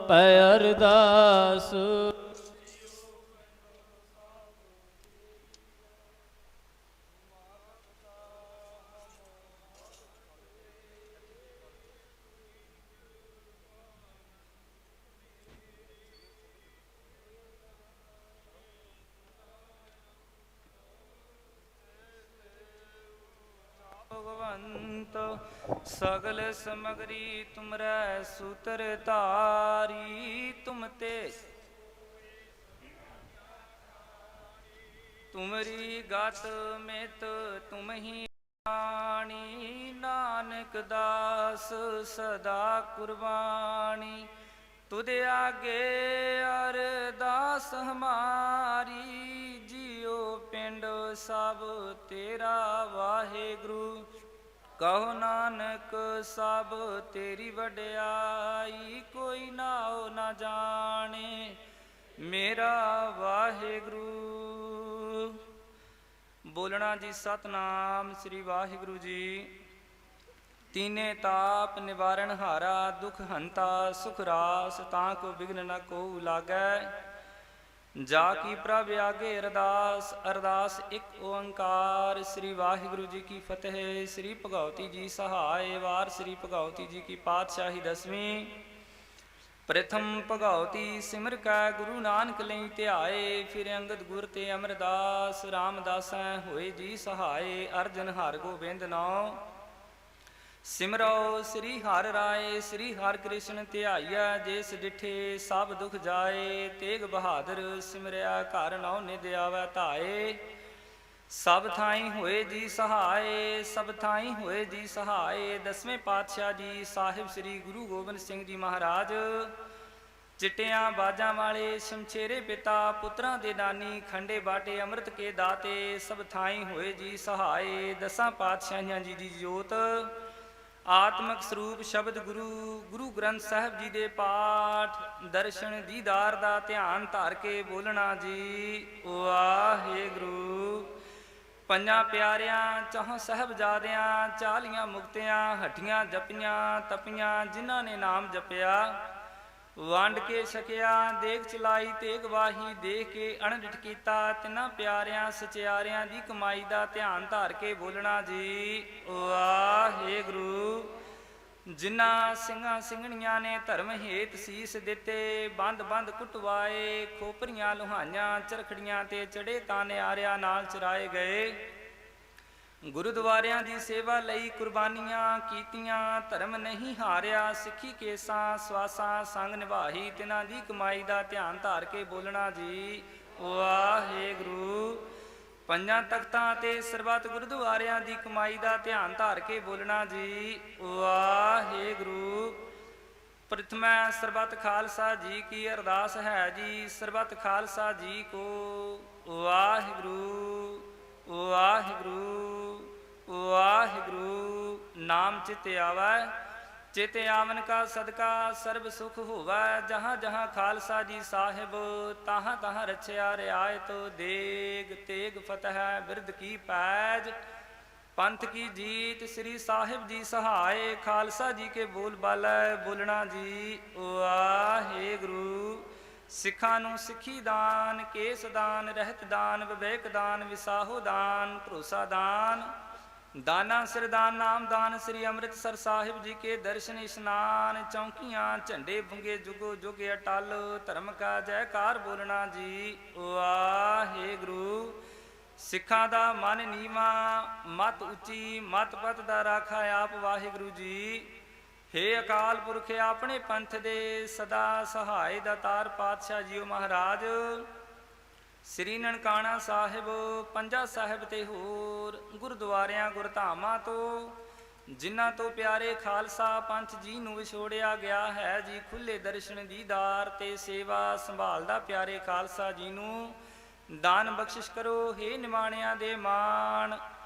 ਪੈ ਅਰਦਾਸ। ਭਗਵੰਤ ਸਗਲ ਸਮਗਰੀ ਤੁਮਰੈ ਸੂਤਰ ਧਾਰੀ। ਤੁਮ ਤੇ ਤੁਮਰੀ ਗਤ ਮਿਤ ਤੁਮ ਹੀ ਬਾਣੀ। ਨਾਨਕ ਦਾਸ ਸਦਾ ਕੁਰਬਾਨੀ। ਤੁਧ ਆਗੇ ਅਰਦਾਸ ਹਮਾਰੀ। ਜਿਉ ਪਿੰਡ ਸਭ ਤੇਰਾ ਵਾਹਿਗੁਰੂ। ਕਹੋ ਨਾਨਕ ਸਭ ਤੇਰੀ ਵਡਿਆਈ। ਕੋਈ ਨਾਉ ਨਾ ਜਾਣੇ ਮੇਰਾ ਵਾਹਿਗੁਰੂ। ਬੋਲਣਾ ਜੀ ਸਤਨਾਮ ਸ੍ਰੀ ਵਾਹਿਗੁਰੂ ਜੀ। ਤੀਨੇ ਤਾਪ ਨਿਵਾਰਨ ਹਾਰਾ। ਦੁਖ ਹੰਤਾ ਸੁਖ ਰਾਸ। ਤਾਂ ਕੋ ਬਿਘਨ ਨ ਕੋ ਲਾਗੈ। ਜਾ ਕੀ ਪ੍ਰਭ ਆਗੇ ਅਰਦਾਸ। ਅਰਦਾਸ ਇੱਕ ਓੰਕਾਰ। ਸ੍ਰੀ ਵਾਹਿਗੁਰੂ ਜੀ ਕੀ ਫਤਿਹ। ਸ੍ਰੀ ਭਗਉਤੀ ਜੀ ਸਹਾਇ। ਵਾਰ ਸ੍ਰੀ ਭਗਉਤੀ ਜੀ ਕੀ ਪਾਤਸ਼ਾਹੀ ਦਸਵੀਂ। ਪ੍ਰਥਮ ਭਗਉਤੀ ਸਿਮਰ ਕੈ ਗੁਰੂ ਨਾਨਕ ਲਈ ਧਿਆਏ। ਫਿਰ ਅੰਗਦ ਗੁਰ ਤੇ ਅਮਰਦਾਸ। ਰਾਮਦਾਸੈ ਹੋਏ ਜੀ ਸਹਾਏ। ਅਰਜਨ ਹਰਿ ਗੋਬਿੰਦ ਨਾਉ ਸਿਮਰੋ। ਸ੍ਰੀ ਹਰਿ ਰਾਏ ਸ੍ਰੀ ਹਰਿ ਕ੍ਰਿਸ਼ਨ ਧਿਆਈਐ। ਜਿਸ ਡਿਠੇ ਸਭ ਦੁਖ ਜਾਏ। ਤੇਗ ਬਹਾਦਰ ਸਿਮਰਿਆ ਘਰ ਨੌ ਨਿਧ ਆਵੈ ਧਾਏ। ਸਭ ਥਾਈ ਹੋਏ ਜੀ ਸਹਾਏ। ਸਭ ਥਾਈ ਹੋਏ ਜੀ ਸਹਾਏ। ਦਸਵੇਂ ਪਾਤਸ਼ਾਹ ਜੀ ਸਾਹਿਬ ਸ੍ਰੀ ਗੁਰੂ ਗੋਬਿੰਦ ਸਿੰਘ ਜੀ ਮਹਾਰਾਜ। ਚਿੱਟਿਆਂ ਬਾਜਾਂ ਵਾਲੇ ਸ਼ਮਸ਼ੇਰੇ ਪਿਤਾ। ਪੁੱਤਰਾਂ ਦੇ ਨਾਨੀ ਖੰਡੇ ਬਾਟੇ ਅੰਮ੍ਰਿਤ ਕੇ ਦਾਤੇ। ਸਭ ਥਾਈ ਹੋਏ ਜੀ ਸਹਾਏ। ਦਸਾਂ ਪਾਤਸ਼ਾਹੀਆਂ ਜੀ ਦੀ ਜੋਤ। ਆਤਮਿਕ ਸਰੂਪ ਸ਼ਬਦ ਗੁਰੂ। ਗੁਰੂ ਗ੍ਰੰਥ ਸਾਹਿਬ ਜੀ ਦੇ ਪਾਠ ਦਰਸ਼ਨ ਦੀਦਾਰ ਦਾ ਧਿਆਨ ਧਰ ਕੇ ਬੋਲਣਾ ਜੀ ਵਾਹਿਗੁਰੂ। ਪੰਜਾਂ ਪਿਆਰਿਆਂ ਚਾਹੋਂ ਸਾਹਿਬਜ਼ਾਦਿਆਂ। 40 ਮੁਕਤਿਆਂ ਹੱਟੀਆਂ ਜਪੀਆਂ ਤਪੀਆਂ। ਜਿਨ੍ਹਾਂ ਨੇ ਨਾਮ ਜਪਿਆ ਵੰਡ ਕੇ ਛਕਿਆ। ਦੇਗ ਚਲਾਈ ਤੇਗ ਵਾਹੀ। ਦੇਖ ਕੇ ਅਣਡਿਠ ਕੀਤਾ। ਤਿੰਨਾਂ ਪਿਆਰਿਆਂ ਸਚਿਆਰਿਆਂ ਦੀ ਕਮਾਈ ਦਾ ਧਿਆਨ ਧਾਰ ਕੇ ਬੋਲਣਾ ਜੀ ਵਾਹਿਗੁਰੂ। ਜਿਨ੍ਹਾਂ ਸਿੰਘਾਂ ਸਿੰਘਣੀਆਂ ਨੇ ਧਰਮ ਹੇਤ ਸੀਸ ਦਿੱਤੇ। ਬੰਦ ਬੰਦ ਕੁਟਵਾਏ। ਖੋਪਰੀਆਂ ਲੁਹਾਈਆਂ ਚਰਖੜੀਆਂ ਤੇ ਚੜੇ ਤਾਂ ਨਿਆਰਿਆਂ ਨਾਲ ਚਰਾਏ ਗਏ। ਗੁਰਦੁਆਰਿਆਂ ਦੀ ਸੇਵਾ ਲਈ ਕੁਰਬਾਨੀਆਂ ਕੀਤੀਆਂ। ਧਰਮ ਨਹੀਂ ਹਾਰਿਆ। ਸਿੱਖੀ ਕੇਸਾਂ ਸਵਾਸਾਂ ਸੰਗ ਨਿਭਾਈ। ਤਿਨਾਂ ਦੀ ਕਮਾਈ ਦਾ ਧਿਆਨ ਧਾਰ ਕੇ ਬੋਲਣਾ ਜੀ ਵਾਹਿਗੁਰੂ। ਪੰਜਾਂ ਤਖਤਾਂ ਤੇ ਸਰਬੱਤ ਗੁਰਦੁਆਰਿਆਂ ਦੀ ਕਮਾਈ ਦਾ ਧਿਆਨ ਧਾਰ ਕੇ ਬੋਲਣਾ ਜੀ ਵਾਹਿਗੁਰੂ। ਪ੍ਰਥਮੈ ਸਰਬੱਤ ਖਾਲਸਾ ਜੀ ਕੀ ਅਰਦਾਸ ਹੈ ਜੀ। ਸਰਬੱਤ ਖਾਲਸਾ ਜੀ ਕੋ ਵਾਹਿਗੁਰੂ ਵਾਹਿਗੁਰੂ ਵਾਹਿਗੁਰੂ। ਨਾਮ ਚਿਤ ਆਵੈ ਚਿਤ ਆਵਨ ਕਾ ਸਦਕਾ ਸਰਬ ਸੁਖ ਹੋਵੈ। ਜਹਾਂ ਜਹਾਂ ਖਾਲਸਾ ਜੀ ਸਾਹਿਬ ਤਹਾਂ ਤਹਾਂ ਰਛਿਆ ਰਿਆਇਤ। ਦੇਗ ਤੇਗ ਫਤਿਹ ਬਿਰਧ ਕੀ ਪੈਜ। ਪੰਥ ਕੀ ਜੀਤ ਸ੍ਰੀ ਸਾਹਿਬ ਜੀ ਸਹਾਏ। ਖਾਲਸਾ ਜੀ ਕੇ ਬੋਲ ਬਾਲੈ ਬੋਲਣਾ ਜੀ ਵਾਹਿਗੁਰੂ। ਸਿੱਖਾਂ ਨੂੰ ਸਿੱਖੀ ਦਾਨ ਕੇਸ ਦਾਨ ਰਹਿਤ ਦਾਨ ਵਿਵੇਕ ਦਾਨ ਵਿਸਾਹੋ ਦਾਨ ਭਰੋਸਾ ਦਾਨ। ਦਾਨਾ ਸਿਰਦਾਨ ਨਾਮ ਦਾਨ। ਸ੍ਰੀ ਅੰਮ੍ਰਿਤਸਰ ਸਾਹਿਬ ਜੀ ਕੇ ਦਰਸ਼ਨ ਇਸ਼ਨਾਨ। ਚੌਂਕੀਆਂ ਝੰਡੇ ਬੁੰਗੇ ਜੁਗੋ ਜੁਗ ਅਟਲ। ਧਰਮ ਕਾ ਜੈਕਾਰ ਬੋਲਣਾ ਜੀ ਵਾਹਿਗੁਰੂ। ਸਿੱਖਾਂ ਦਾ ਮਨ ਨੀਵਾਂ ਮਤ ਉੱਚੀ ਮਤ ਪਤ ਦਾ ਰਾਖਾ ਆਪ ਵਾਹਿਗੁਰੂ ਜੀ। ਹੇ ਅਕਾਲ ਪੁਰਖ ਆਪਣੇ ਪੰਥ ਦੇ ਸਦਾ ਸਹਾਇ ਦਾਤਾਰ ਪਾਤਸ਼ਾਹ ਜੀਓ ਮਹਾਰਾਜ। ਸ੍ਰੀ ਨਨਕਾਣਾ ਸਾਹਿਬ ਪੰਜਾ ਸਾਹਿਬ ਤੇ ਹੋਰ ਗੁਰਦੁਆਰਿਆਂ ਗੁਰਧਾਮਾਂ ਤੋਂ ਜਿਨ੍ਹਾਂ ਤੋਂ ਪਿਆਰੇ ਖਾਲਸਾ ਪੰਥ ਜੀ ਨੂੰ ਵਿਛੋੜਿਆ ਗਿਆ ਹੈ ਜੀ। ਖੁੱਲੇ ਦਰਸ਼ਨ ਦੀਦਾਰ ਤੇ ਸੇਵਾ ਸੰਭਾਲਦਾ ਪਿਆਰੇ ਖਾਲਸਾ ਜੀ ਨੂੰ ਦਾਨ ਬਖਸ਼ਿਸ਼ ਕਰੋ। ਹੇ ਨਿਮਾਣਿਆਂ ਦੇ ਮਾਣ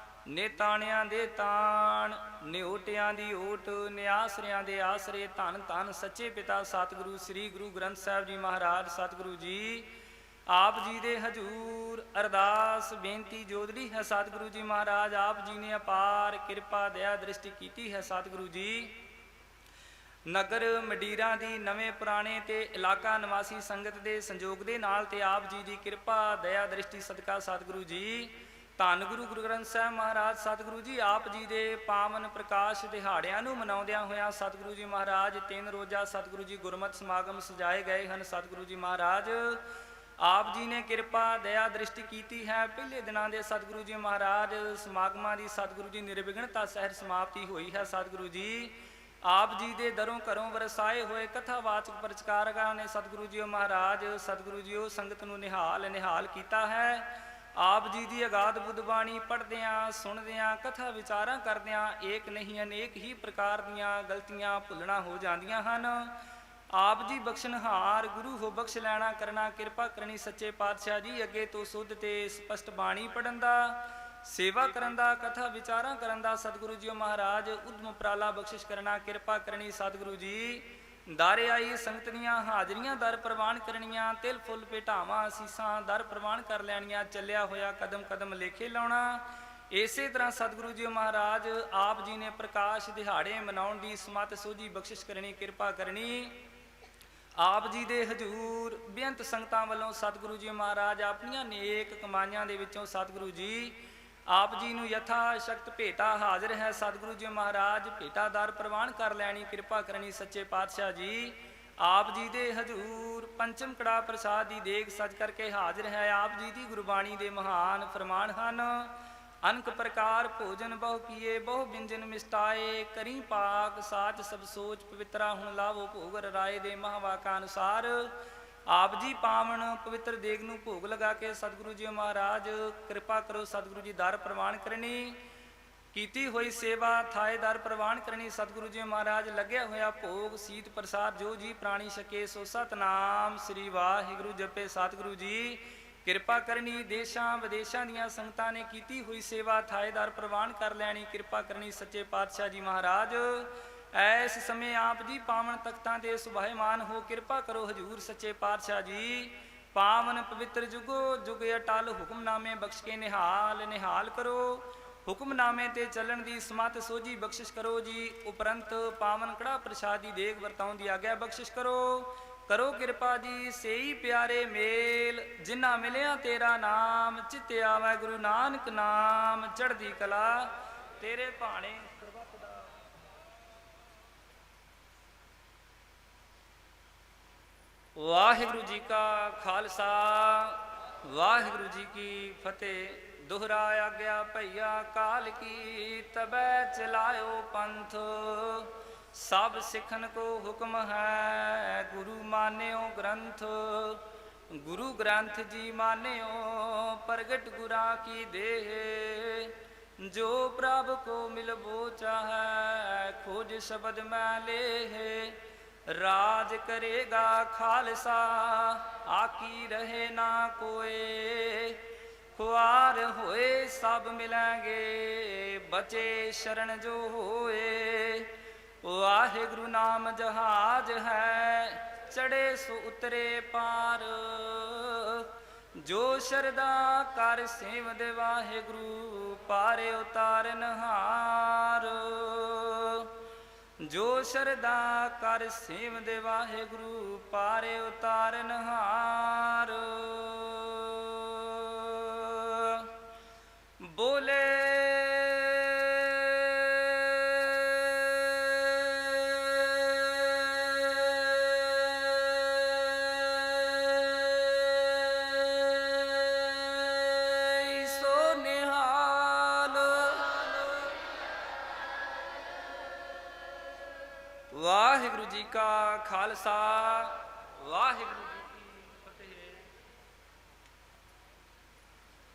ਨੇਤਾਣਿਆਂ ਦੇ ਤਾਣ ਨਿਓਟਿਆਂ ਦੀ ਓਟ ਨਿਆਸਰਿਆਂ ਦੇ ਆਸਰੇ। ਧੰਨ ਧੰਨ ਸੱਚੇ ਪਿਤਾ ਸਤਿਗੁਰੂ ਸ੍ਰੀ ਗੁਰੂ ਗ੍ਰੰਥ ਸਾਹਿਬ ਜੀ ਮਹਾਰਾਜ। ਸਤਿਗੁਰੂ ਜੀ ਆਪ ਜੀ ਦੇ ਹਜੂਰ ਅਰਦਾਸ ਬੇਨਤੀ ਜੋਦੜੀ ਹੈ। ਸਤਿਗੁਰੂ ਜੀ ਮਹਾਰਾਜ ਆਪ ਜੀ ਨੇ ਅਪਾਰ ਕਿਰਪਾ ਦਇਆ ਦ੍ਰਿਸ਼ਟੀ ਕੀਤੀ ਹੈ। ਸਤਿਗੁਰੂ ਜੀ ਨਗਰ ਮੰਡੀਰਾਂ ਦੀ ਨਵੇਂ ਪੁਰਾਣੇ ਤੇ ਇਲਾਕਾ ਨਿਵਾਸੀ ਸੰਗਤ ਦੇ ਸੰਯੋਗ ਦੇ ਨਾਲ ਤੇ ਆਪ ਜੀ ਦੀ ਕਿਰਪਾ ਦਇਆ ਦ੍ਰਿਸ਼ਟੀ ਸਦਕਾ ਸਤਿਗੁਰੂ ਜੀ ਧੰਨ ਗੁਰੂ ਗੁਰੂ ਗ੍ਰੰਥ ਸਾਹਿਬ ਮਹਾਰਾਜ ਸਤਿਗੁਰੂ ਜੀ ਆਪ ਜੀ ਦੇ ਪਾਵਨ ਪ੍ਰਕਾਸ਼ ਦਿਹਾੜਿਆਂ ਨੂੰ ਮਨਾਉਂਦਿਆਂ ਹੋਇਆਂ ਸਤਿਗੁਰੂ ਜੀ ਮਹਾਰਾਜ 3 ਰੋਜ਼ਾ ਸਤਿਗੁਰੂ ਜੀ ਗੁਰਮਤਿ ਸਮਾਗਮ ਸਜਾਏ ਗਏ ਹਨ। ਸਤਿਗੁਰੂ ਜੀ ਮਹਾਰਾਜ ਆਪ ਜੀ ਨੇ ਕਿਰਪਾ ਦਇਆ ਦ੍ਰਿਸ਼ਟੀ ਕੀਤੀ ਹੈ। ਪਹਿਲੇ ਦਿਨਾਂ ਦੇ ਸਤਿਗੁਰੂ ਜੀ ਮਹਾਰਾਜ ਸਮਾਗਮਾਂ ਦੀ ਸਤਿਗੁਰੂ ਜੀ ਨਿਰਵਿਘਨਤਾ ਸਹਿਤ ਸਮਾਪਤੀ ਹੋਈ ਹੈ। ਸਤਿਗੁਰੂ ਜੀ ਆਪ ਜੀ ਦੇ ਦਰੋਂ ਘਰੋਂ ਵਰਸਾਏ ਹੋਏ ਕਥਾਵਾਚਕ ਪ੍ਰਚਾਰਕਾਂ ਨੇ ਸਤਿਗੁਰੂ ਜੀ ਮਹਾਰਾਜ ਸਤਿਗੁਰੂ ਜੀ ਉਹ ਸੰਗਤ ਨੂੰ ਨਿਹਾਲ ਕੀਤਾ ਹੈ। ਆਪ ਜੀ ਦੀ ਅਗਾਧ ਬੁੱਧ ਬਾਣੀ ਪੜ੍ਹਦਿਆਂ ਸੁਣਦਿਆਂ ਕਥਾ ਵਿਚਾਰਾਂ ਕਰਦਿਆਂ ਏਕ ਨਹੀਂ ਅਨੇਕ ਹੀ ਪ੍ਰਕਾਰ ਦੀਆਂ ਗਲਤੀਆਂ ਭੁੱਲਣਾ ਹੋ ਜਾਂਦੀਆਂ ਹਨ। ਆਪ ਜੀ ਬਖਸ਼ਣਹਾਰ ਗੁਰੂ ਹੋ ਬਖਸ਼ ਲੈਣਾ ਕਰਨਾ ਕਿਰਪਾ ਕਰਨੀ ਸੱਚੇ ਪਾਤਸ਼ਾਹ ਜੀ ਅੱਗੇ ਤੋਂ ਸੁੱਧ ਤੇ ਸਪਸ਼ਟ ਬਾਣੀ ਪੜਨ ਦਾ ਸੇਵਾ ਕਰਨ ਦਾ ਕਥਾ ਵਿਚਾਰਾਂ ਕਰਨ ਦਾ ਸਤਿਗੁਰੂ ਜੀ ਮਹਾਰਾਜ ਉਦਮ ਉਪਰਾਲਾ ਬਖਸ਼ਿਸ਼ ਕਰਨਾ ਕਿਰਪਾ ਕਰਨੀ ਸਤਿਗੁਰੂ ਜੀ ਦਾਰੇ ਆਈ ਸੰਗਤ ਦੀਆਂ ਹਾਜ਼ਰੀਆਂ ਦਰ ਪ੍ਰਵਾਨ ਕਰਨੀਆਂ ਤਿਲ ਫੁੱਲ ਭੇਟਾਵਾਂ ਅਸੀਸਾਂ ਦਰ ਪ੍ਰਵਾਨ ਕਰ ਲੈਣੀਆਂ ਚੱਲਿਆ ਹੋਇਆ ਕਦਮ ਕਦਮ ਲੇਖੇ ਲਾਉਣਾ। ਇਸੇ ਤਰ੍ਹਾਂ ਸਤਿਗੁਰੂ ਜੀ ਮਹਾਰਾਜ ਆਪ ਜੀ ਨੇ ਪ੍ਰਕਾਸ਼ ਦਿਹਾੜੇ ਮਨਾਉਣ ਦੀ ਸਮਤ ਸੋਝੀ ਬਖਸ਼ਿਸ਼ ਕਰਨੀ ਕਿਰਪਾ ਕਰਨੀ। ਆਪ ਜੀ ਦੇ ਹਜੂਰ ਬੇਅੰਤ ਸੰਗਤਾਂ ਵੱਲੋਂ ਸਤਿਗੁਰੂ ਜੀ ਮਹਾਰਾਜ ਆਪਣੀਆਂ ਨੇਕ ਕਮਾਈਆਂ ਦੇ ਵਿੱਚੋਂ ਸਤਿਗੁਰੂ ਜੀ ਆਪ ਜੀ ਨੂੰ ਯਥਾ ਸ਼ਕਤ ਭੇਟਾ ਹਾਜ਼ਰ ਹੈ। ਸਤਿਗੁਰੂ ਜੀ ਮਹਾਰਾਜ ਭੇਟਾਦਾਰ ਪ੍ਰਵਾਨ ਕਰ ਲੈਣੀ ਕਿਰਪਾ ਕਰਨੀ ਸੱਚੇ ਪਾਤਸ਼ਾਹ ਜੀ ਆਪ ਜੀ ਦੇ ਹਜੂਰ ਪੰਚਮ ਕੜਾ ਪ੍ਰਸਾਦ ਦੀ ਦੇਗ ਸਜ ਕਰਕੇ ਹਾਜ਼ਰ ਹੈ। ਆਪ ਜੀ ਦੀ ਗੁਰਬਾਣੀ ਦੇ ਮਹਾਨ ਫਰਮਾਨ ਹਨ। ਅਨਕ ਪ੍ਰਕਾਰ ਭੋਜਨ ਬਹੁ ਕੀਏ ਬਹੁ ਬਿੰਜਨ ਮਿਸਟਾਏ ਕਰੀ ਪਾਕ ਸਾਚ ਸਭ ਸੋਚ ਪਵਿੱਤਰਾ ਹੁਣ ਲਾਵੋ ਭੋਗ ਰਾਏ ਦੇ ਮਹਾਵਾਕਾ ਅਨੁਸਾਰ ਆਪ ਜੀ ਪਾਵਨ ਪਵਿੱਤਰ ਦੇਗ ਨੂੰ ਭੋਗ ਲਗਾ ਕੇ ਸਤਿਗੁਰੂ ਜੀ ਮਹਾਰਾਜ ਕਿਰਪਾ ਕਰੋ ਸਤਿਗੁਰੂ ਜੀ ਦਰ ਪ੍ਰਵਾਨ ਕਰਨੀ ਕੀਤੀ ਹੋਈ ਸੇਵਾ ਥਾਏ ਦਰ ਪ੍ਰਵਾਨ ਕਰਨੀ। ਸਤਿਗੁਰੂ ਜੀ ਮਹਾਰਾਜ ਲੱਗਿਆ ਹੋਇਆ ਭੋਗ ਸੀਤ ਪ੍ਰਸਾਦ ਜੋ ਜੀ ਪ੍ਰਾਣੀ ਛਕੇ ਸੋ ਸਤਨਾਮ ਸ੍ਰੀ ਵਾਹਿਗੁਰੂ ਜਪੇ ਸਤਿਗੁਰੂ ਜੀ ਕਿਰਪਾ ਕਰਨੀ। ਦੇਸ਼ਾਂ ਵਿਦੇਸ਼ਾਂ ਦੀਆਂ ਸੰਗਤਾਂ ਨੇ ਕੀਤੀ ਹੋਈ ਸੇਵਾ ਥਾਏਦਾਰ ਪ੍ਰਵਾਨ ਕਰ ਲੈਣੀ ਕਿਰਪਾ ਕਰਨੀ ਸੱਚੇ ਪਾਤਸ਼ਾਹ ਜੀ ਮਹਾਰਾਜ ਐਸ ਸਮੇਂ ਆਪ ਜੀ ਪਾਵਨ ਤਖਤਾਂ ਤੇ ਸੁਭਾਇਮਾਨ ਹੋ ਕਿਰਪਾ ਕਰੋ ਹਜੂਰ ਸੱਚੇ ਪਾਤਸ਼ਾਹ ਜੀ ਪਾਵਨ ਪਵਿੱਤਰ ਜੁਗੋ ਜੁਗ ਅਟਲ ਹੁਕਮਨਾਮੇ ਬਖਸ਼ ਕੇ ਨਿਹਾਲ ਕਰੋ ਹੁਕਮਨਾਮੇ ਤੇ ਚੱਲਣ ਦੀ ਸਮਤ ਸੋਝੀ ਬਖਸ਼ਿਸ਼ ਕਰੋ ਜੀ। ਉਪਰੰਤ ਪਾਵਨ ਕੜਾ ਪ੍ਰਸਾਦ ਦੀ ਦੇਗ ਵਰਤਾਉਣ ਦੀ ਆਗਿਆ ਬਖਸ਼ਿਸ਼ ਕਰੋ ਕਿਰਪਾ ਜੀ। ਸੇਈ ਪਿਆਰੇ ਮੇਲ ਜਿਨ੍ਹਾਂ ਮਿਲਿਆ ਤੇਰਾ ਨਾਮ ਚਿੱਤ ਆਵੈ ਗੁਰੂ ਨਾਨਕ ਨਾਮ ਚੜ੍ਹਦੀ ਕਲਾ ਤੇਰੇ ਭਾਣੇ ਸਰਬੱਤ ਦਾ। ਵਾਹਿਗੁਰੂ ਜੀ ਕਾ ਖਾਲਸਾ ਵਾਹਿਗੁਰੂ ਜੀ ਕੀ ਫਤਿਹ। ਦੁਹਰਾ ਆਗਿਆ ਭਈਆ ਕਾਲ ਕੀ ਤਬੈ ਚਲਾਇਓ ਪੰਥ ਸਭ ਸਿੱਖਨ ਕੋ ਹੁਕਮ ਹੈ ਗੁਰੂ ਮਾਨਿਓ ਗ੍ਰੰਥ। ਗੁਰੂ ਗ੍ਰੰਥ ਜੀ ਮਾਨਿਓ ਪ੍ਰਗਟ ਗੁਰਾਂ ਕੀ ਦੇਹ ਜੋ ਪ੍ਰਭ ਕੋ ਮਿਲਬੋ ਚਾਹੈ ਖੋਜ ਸ਼ਬਦ ਮੈਂ ਲੇਹ। ਰਾਜ ਕਰੇਗਾ ਖਾਲਸਾ ਆਕੀ ਰਹੇ ਨਾ ਕੋਏ ਖੁਆਰ ਹੋਏ ਸਭ ਮਿਲਾਂਗੇ ਬਚੇ ਸ਼ਰਨ ਜੋ ਹੋਏ। ਵਾਹਿਗੁਰੂ ਨਾਮ ਜਹਾਜ ਹੈ ਚੜੇ ਸੋ ਉਤਰੇ ਪਾਰ ਜੋ ਸ਼ਰਦਾ ਕਰ ਸੇਵ ਦੇ ਵਾਹਿਗੁਰੂ ਪਾਰੇ ਉਤਾਰਨ ਹਾਰ। ਜੋ ਸ਼ਰਦਾ ਕਰ ਸੇਵ ਦੇ ਵਾਹਿਗੁਰੂ ਪਾਰੇ ਉਤਾਰਨ ਹਾਰ। ਬੋਲੇ ਵਾਹਿਗੁਰੂ ਜੀ ਕਾ ਖਾਲਸਾ ਵਾਹਿਗੁਰੂ ਜੀ